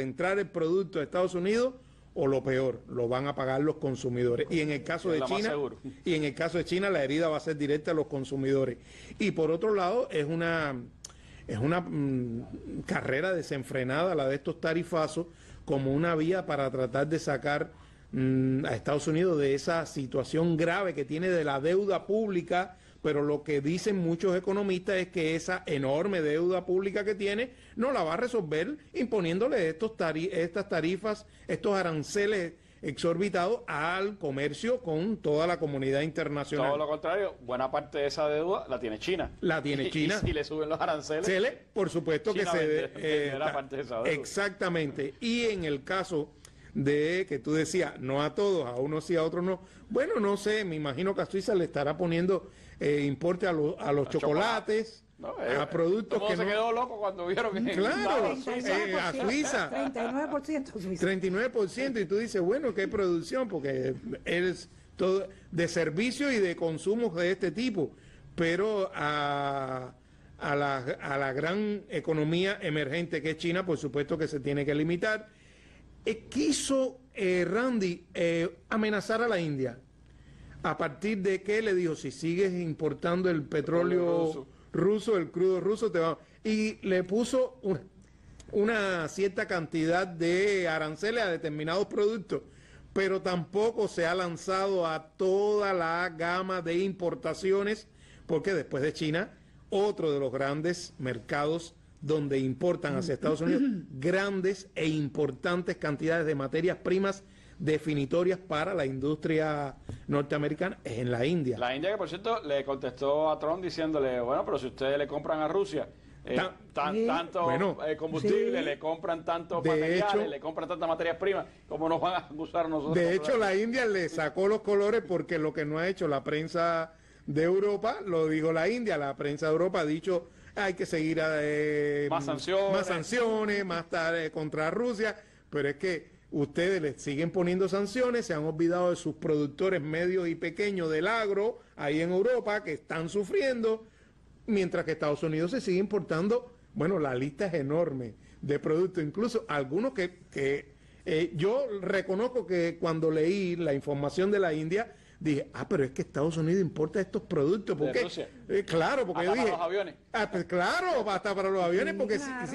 entrar el producto a Estados Unidos, o lo peor, lo van a pagar los consumidores. Y en el caso de China, la herida va a ser directa a los consumidores. Y por otro lado, es una carrera desenfrenada la de estos tarifazos, como una vía para tratar de sacar a Estados Unidos de esa situación grave que tiene de la deuda pública. Pero lo que dicen muchos economistas es que esa enorme deuda pública que tiene no la va a resolver imponiéndole estas tarifas, estos aranceles exorbitados al comercio con toda la comunidad internacional. Todo lo contrario, buena parte de esa deuda la tiene China. La tiene China. Y si le suben los aranceles, por supuesto China que venderá parte de esa deuda. Exactamente. Y en el caso de que tú decías, no a todos, a unos sí, a otros no. Bueno, no sé, me imagino que a Suiza le estará poniendo importe a los chocolates, a productos que se quedó loco cuando vieron que... Claro, a Suiza. 39% Suiza. 39%, y tú dices, bueno, ¿qué producción? Porque es todo de servicio y de consumos de este tipo. Pero a la gran economía emergente que es China, por supuesto que se tiene que limitar. Quiso Randy amenazar a la India. ¿A partir de qué? Le dijo, si sigues importando el petróleo ruso, el crudo ruso, te va... Y le puso una cierta cantidad de aranceles a determinados productos, pero tampoco se ha lanzado a toda la gama de importaciones, porque después de China, otro de los grandes mercados donde importan hacia Estados Unidos grandes e importantes cantidades de materias primas definitorias para la industria norteamericana es en la India. La India, que por cierto le contestó a Trump diciéndole, bueno, pero si ustedes le compran a Rusia tanto combustible, le compran tantos materiales, le compran tantas materias primas, ¿cómo nos van a acusar nosotros? De hecho, la India le sacó los colores porque lo que no ha hecho la prensa de Europa, lo dijo la India, la prensa de Europa ha dicho hay que seguir más sanciones, más tarde contra Rusia, pero es que ustedes les siguen poniendo sanciones, se han olvidado de sus productores medios y pequeños del agro ahí en Europa que están sufriendo, mientras que Estados Unidos se sigue importando, bueno, la lista es enorme de productos, incluso algunos que yo reconozco que cuando leí la información de la India, dije, pero es que Estados Unidos importa estos productos. ¿Por qué? Claro, porque yo dije... para los aviones. Pues claro, hasta para los aviones, porque claro.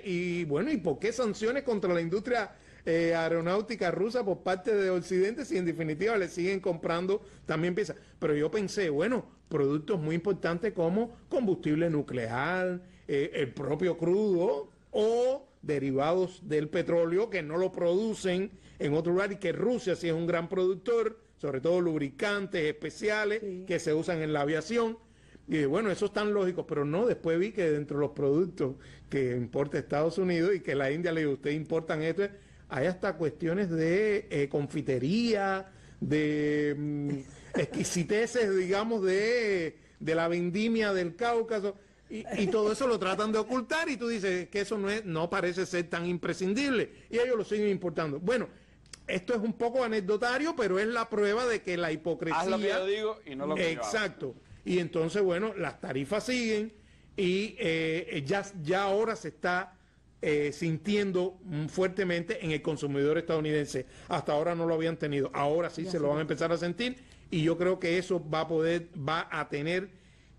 ¿Y por qué sanciones contra la industria aeronáutica rusa por parte de Occidente si en definitiva le siguen comprando también piezas? Pero yo pensé, bueno, productos muy importantes como combustible nuclear, el propio crudo o derivados del petróleo que no lo producen en otro lugar y que Rusia sí es un gran productor, sobre todo lubricantes especiales que se usan en la aviación, Y bueno, eso es tan lógico, pero no, después vi que dentro de los productos que importa Estados Unidos y que la India le dijo, ustedes importan esto, hay hasta cuestiones de confitería, de exquisiteces, digamos, de la vendimia del Cáucaso, y todo eso lo tratan de ocultar, y tú dices que eso no parece ser tan imprescindible, y ellos lo siguen importando. Bueno, esto es un poco anecdotario, pero es la prueba de que la hipocresía... Haz lo que yo digo y no lo que Exacto. Y entonces, bueno, las tarifas siguen y ya ahora se está sintiendo fuertemente en el consumidor estadounidense. Hasta ahora no lo habían tenido, ahora sí se lo van a empezar a sentir, y yo creo que eso va a tener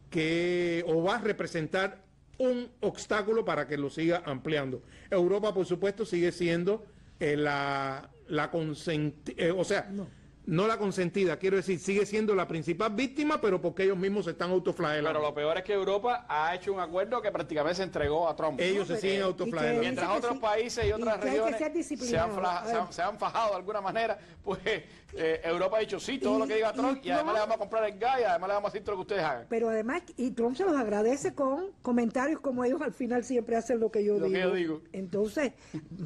que, o va a representar un obstáculo para que lo siga ampliando. Europa, por supuesto, sigue siendo la consentida, o sea, no la consentida, quiero decir, sigue siendo la principal víctima, pero porque ellos mismos se están autoflagelando. Pero lo peor es que Europa ha hecho un acuerdo que prácticamente se entregó a Trump. Ellos se siguen autoflagelando. Mientras otros países y otras regiones se han fajado de alguna manera, pues Europa ha dicho sí, todo lo que diga Trump, y además le vamos a comprar el gas, y además le vamos a decir todo lo que ustedes hagan. Pero además, y Trump se los agradece con comentarios como ellos al final siempre hacen lo que yo digo. Entonces,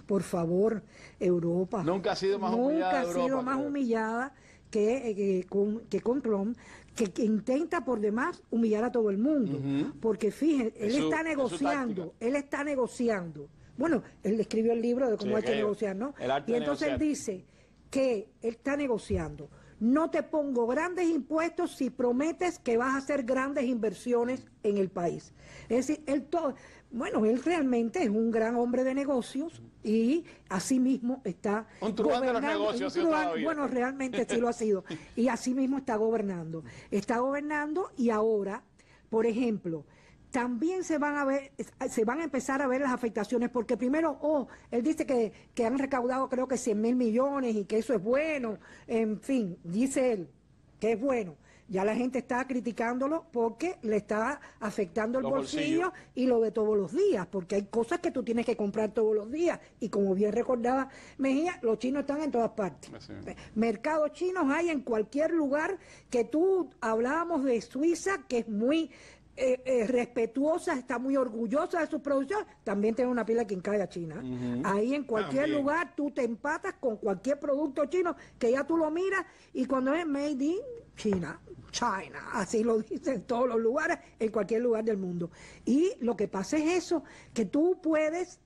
por favor, Europa. Nunca ha sido más humillada Europa. Nunca ha sido más humillada que con Trump, que intenta por demás humillar a todo el mundo, porque fíjense, él está negociando, bueno, él escribió el libro de cómo hay que negociar, ¿no? Y entonces él dice que él está negociando, no te pongo grandes impuestos si prometes que vas a hacer grandes inversiones en el país. Es decir, él realmente es un gran hombre de negocios y asimismo está gobernando. Bueno, realmente sí lo ha sido. Y asimismo está gobernando. Está gobernando y ahora, por ejemplo, también se van a empezar a ver las afectaciones, porque primero, él dice que han recaudado creo que 100.000 millones y que eso es bueno, en fin, dice él que es bueno. Ya la gente está criticándolo porque le está afectando el bolsillo y lo de todos los días, porque hay cosas que tú tienes que comprar todos los días, y como bien recordaba Mejía, los chinos están en todas partes. Mercados chinos hay en cualquier lugar. Que tú hablábamos de Suiza, que es muy respetuosa, está muy orgullosa de su producción, también tiene una pila quincalla china. Ahí en cualquier lugar tú te empatas con cualquier producto chino que ya tú lo miras, y cuando es made in China, así lo dicen en todos los lugares, en cualquier lugar del mundo. Y lo que pasa es eso, que tú puedes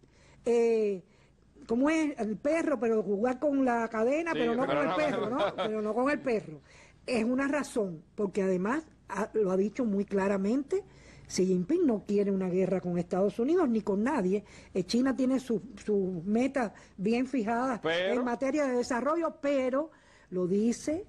como es el perro, pero jugar con la cadena, sí, pero no con el perro, ¿no? Pero no con el perro. Es una razón, porque además lo ha dicho muy claramente, Xi Jinping no quiere una guerra con Estados Unidos ni con nadie. China tiene sus metas bien fijadas en materia de desarrollo, pero lo dice,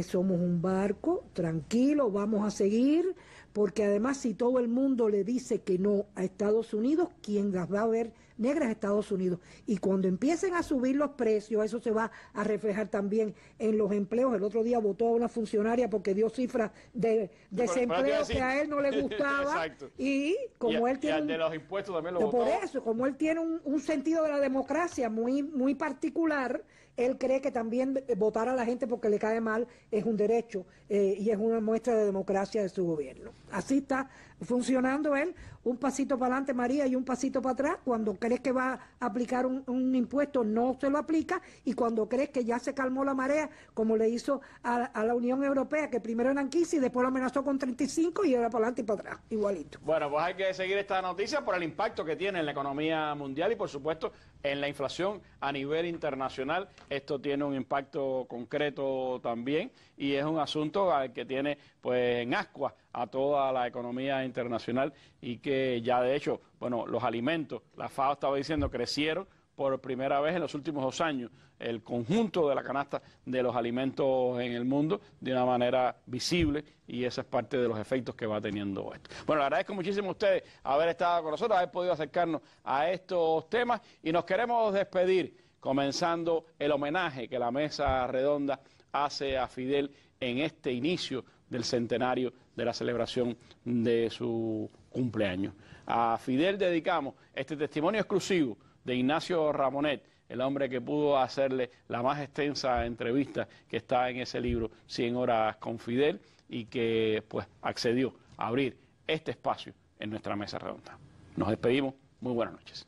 somos un barco, tranquilo, vamos a seguir, porque además si todo el mundo le dice que no a Estados Unidos, quien las va a ver negras a Estados Unidos. Y cuando empiecen a subir los precios, eso se va a reflejar también en los empleos. El otro día votó a una funcionaria porque dio cifras de desempleo que a él no le gustaba. Y como él tiene de los impuestos también lo votó. Por eso, como él tiene un sentido de la democracia muy particular, él cree que también votar a la gente porque le cae mal es un derecho y es una muestra de democracia de su gobierno. Así está funcionando él, un pasito para adelante María y un pasito para atrás. Cuando crees que va a aplicar un impuesto no se lo aplica, y cuando crees que ya se calmó la marea, como le hizo a la Unión Europea, que primero eran 15 y después lo amenazó con 35 y ahora para adelante y para atrás, igualito. Bueno, pues hay que seguir esta noticia por el impacto que tiene en la economía mundial y por supuesto en la inflación a nivel internacional. Esto tiene un impacto concreto también y es un asunto al que tiene pues en ascuas a toda la economía internacional, y que ya de hecho, bueno, los alimentos, la FAO estaba diciendo, crecieron por primera vez en los últimos 2 años el conjunto de la canasta de los alimentos en el mundo de una manera visible, y esa es parte de los efectos que va teniendo esto. Bueno, le agradezco muchísimo a ustedes haber estado con nosotros, haber podido acercarnos a estos temas, y nos queremos despedir comenzando el homenaje que la Mesa Redonda hace a Fidel en este inicio del centenario de la celebración de su cumpleaños. A Fidel dedicamos este testimonio exclusivo de Ignacio Ramonet, el hombre que pudo hacerle la más extensa entrevista que está en ese libro, 100 horas con Fidel, y que pues accedió abrir este espacio en nuestra mesa redonda. Nos despedimos. Muy buenas noches.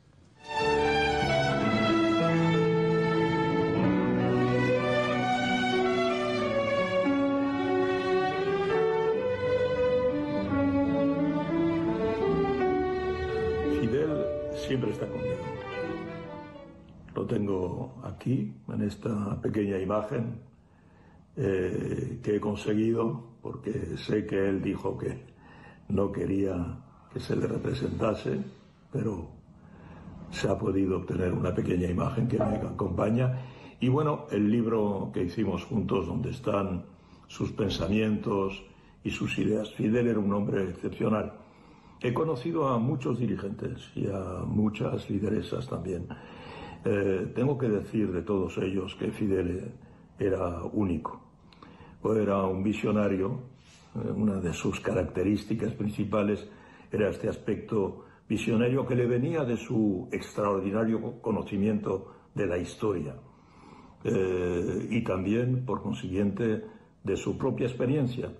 Fidel siempre está conmigo. Lo tengo aquí, en esta pequeña imagen que he conseguido, porque sé que él dijo que no quería que se le representase, pero se ha podido obtener una pequeña imagen que me acompaña. Y bueno, el libro que hicimos juntos, donde están sus pensamientos y sus ideas. Fidel era un hombre excepcional. He conocido a muchos dirigentes y a muchas lideresas también. Tengo que decir de todos ellos que Fidel era único. Era un visionario. Una de sus características principales era este aspecto visionario que le venía de su extraordinario conocimiento de la historia y también, por consiguiente, de su propia experiencia.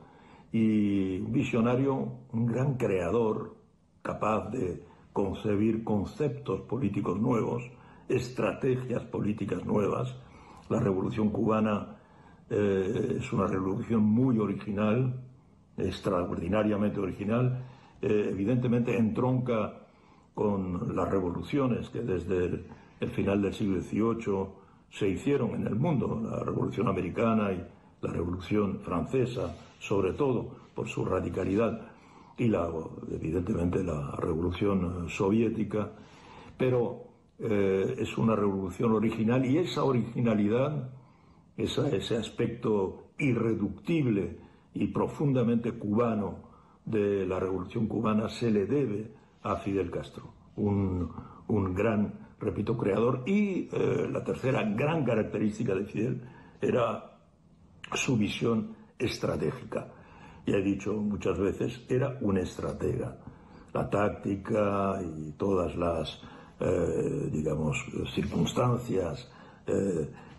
Y un visionario, un gran creador, capaz de concebir conceptos políticos nuevos, estrategias políticas nuevas. La Revolución Cubana es una revolución muy original, extraordinariamente original, evidentemente entronca con las revoluciones que desde el final del siglo XVIII se hicieron en el mundo, la Revolución Americana y la Revolución Francesa, sobre todo por su radicalidad, y evidentemente la Revolución Soviética, pero es una revolución original, y esa originalidad, ese aspecto irreductible y profundamente cubano de la Revolución Cubana se le debe a Fidel Castro, un gran, repito, creador. Y la tercera gran característica de Fidel era su visión estratégica. Ya he dicho muchas veces, era un estratega. La táctica y todas las, circunstancias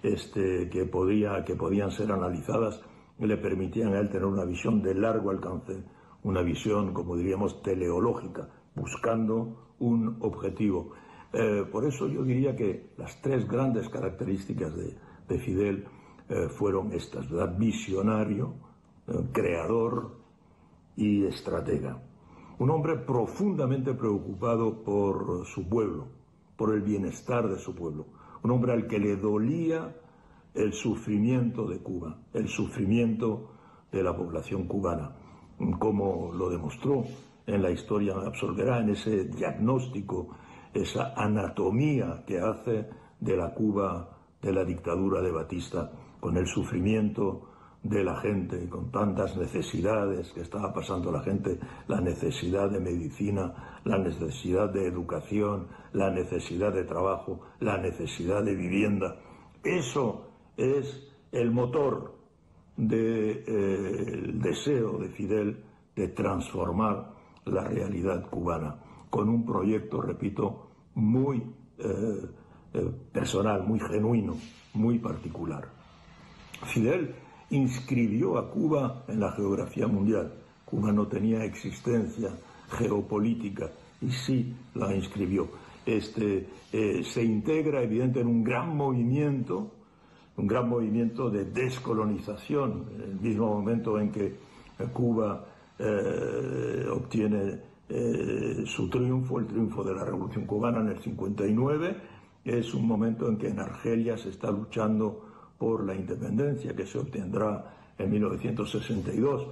que podían ser analizadas le permitían a él tener una visión de largo alcance, una visión, como diríamos, teleológica, buscando un objetivo. Por eso yo diría que las tres grandes características de Fidel fueron estas, ¿verdad? Visionario, creador y estratega. Un hombre profundamente preocupado por su pueblo, por el bienestar de su pueblo. Un hombre al que le dolía el sufrimiento de Cuba, el sufrimiento de la población cubana, como lo demostró en la historia absolverá, en ese diagnóstico, esa anatomía que hace de la Cuba de la dictadura de Batista, con el sufrimiento de la gente, con tantas necesidades que estaba pasando la gente, la necesidad de medicina, la necesidad de educación, la necesidad de trabajo, la necesidad de vivienda. Eso es el motor del deseo de Fidel de transformar la realidad cubana, con un proyecto, repito, muy personal, muy genuino, muy particular. Fidel inscribió a Cuba en la geografía mundial. Cuba no tenía existencia geopolítica y sí la inscribió. Se integra evidentemente en un gran movimiento de descolonización, en el mismo momento en que Cuba obtiene su triunfo, el triunfo de la Revolución Cubana en el 59, es un momento en que en Argelia se está luchando por la independencia, que se obtendrá en 1962.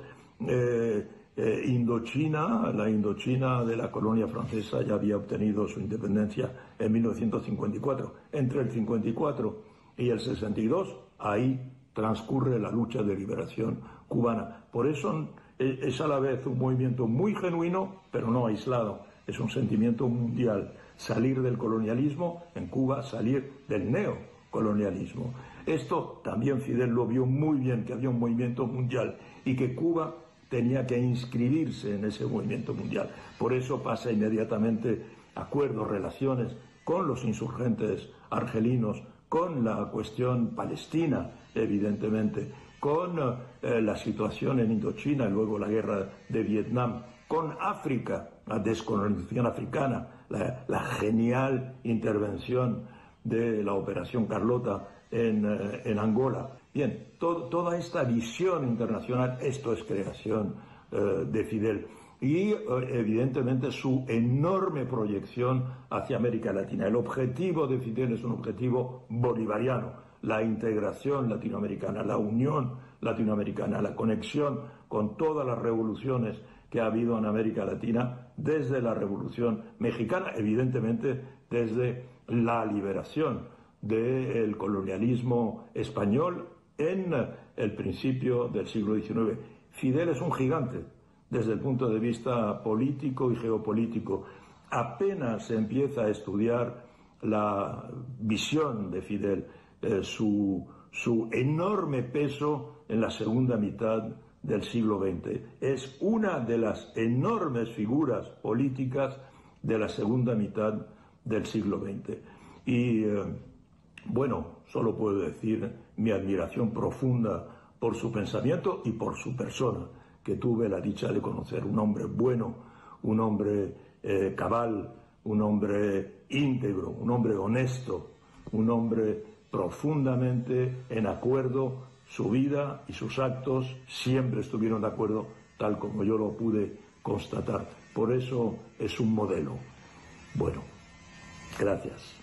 La Indochina de la colonia francesa ya había obtenido su independencia en 1954. Entre el 54 y el 62, ahí transcurre la lucha de liberación cubana. Por eso es a la vez un movimiento muy genuino, pero no aislado. Es un sentimiento mundial. Salir del colonialismo en Cuba, salir del neocolonialismo. Esto también Fidel lo vio muy bien, que había un movimiento mundial y que Cuba tenía que inscribirse en ese movimiento mundial. Por eso pasa inmediatamente acuerdos, relaciones con los insurgentes argelinos, con la cuestión palestina, evidentemente, con la situación en Indochina, luego la guerra de Vietnam, con África, la descolonización africana, la genial intervención de la Operación Carlota en Angola. Bien, toda esta visión internacional, esto es creación de Fidel. Y evidentemente su enorme proyección hacia América Latina. El objetivo de Fidel es un objetivo bolivariano, la integración latinoamericana, la unión latinoamericana, la conexión con todas las revoluciones que ha habido en América Latina, desde la Revolución Mexicana, evidentemente desde la liberación del colonialismo español en el principio del siglo XIX. Fidel es un gigante desde el punto de vista político y geopolítico. Apenas se empieza a estudiar la visión de Fidel, su enorme peso en la segunda mitad del siglo XX. Es una de las enormes figuras políticas de la segunda mitad del siglo XX. Y bueno, solo puedo decir mi admiración profunda por su pensamiento y por su persona, que tuve la dicha de conocer. Un hombre bueno, un hombre cabal, un hombre íntegro, un hombre honesto, un hombre profundamente en acuerdo. Su vida y sus actos siempre estuvieron de acuerdo, tal como yo lo pude constatar. Por eso es un modelo. Bueno, gracias.